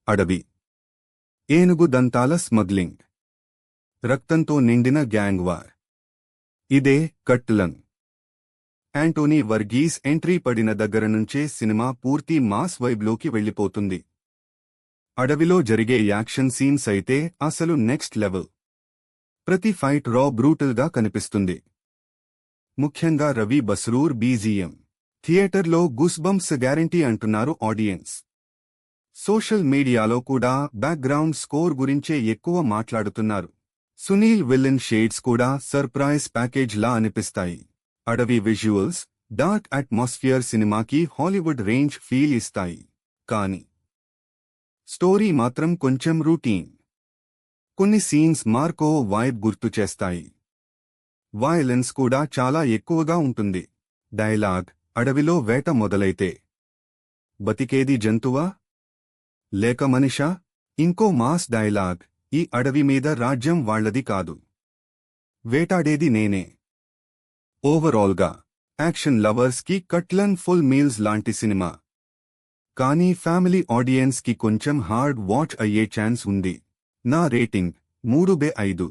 అడవి, ఏనుగు దంతాల స్మగ్లింగ్, రక్తంతో నిండిన గ్యాంగ్ వార్. ఇదే కట్లన్. యాంటోనీ వర్గీస్ ఎంట్రీ పడిన దగ్గర నుంచే సినిమా పూర్తి మాస్ వైబ్లోకి వెళ్ళిపోతుంది. అడవిలో జరిగే యాక్షన్ సీన్స్ అయితే అసలు నెక్స్ట్ లెవెల్. ప్రతి ఫైట్ రా బ్రూటల్గా కనిపిస్తుంది. ముఖ్యంగా రవి బస్రూర్ బీజీఎం. థియేటర్లో గూస్బంప్స్ గ్యారంటీ అంటున్నారు ఆడియన్స్. సోషల్ మీడియాలో కూడా బ్యాక్గ్రౌండ్ స్కోర్ గురించే ఎక్కువ మాట్లాడుతున్నారు. సునీల్ విలన్ షేడ్స్ కూడా సర్ప్రైజ్ ప్యాకేజ్ లా అనిపిస్తాయి. అడవి విజువల్స్, డార్క్ అట్మాస్ఫియర్ సినిమాకి హాలీవుడ్ రేంజ్ ఫీల్ ఇస్తాయి. కానీ స్టోరీ మాత్రం కొంచెం రూటీన్. కొన్ని సీన్స్ మార్కో వైబ్ గుర్తు చేస్తాయి. వయలెన్స్ కూడా చాలా ఎక్కువగా ఉంటుంది. డైలాగ్, అడవిలో వేట మొదలైతే బతికేది జంతువా లేక మనిషా? ఇంకో మాస్ డైలాగ్, ఈ అడవి మీద రాజ్యం వాళ్లది కాదు, వేటాడేది నేనే. ఓవరాల్గా యాక్షన్ లవర్స్కి కట్లన్ ఫుల్ మీల్స్ లాంటి సినిమా. కానీ ఫ్యామిలీ ఆడియన్స్కి కొంచెం హార్డ్ వాచ్ అయ్యే ఛాన్స్ ఉంది. నా రేటింగ్ 3/5.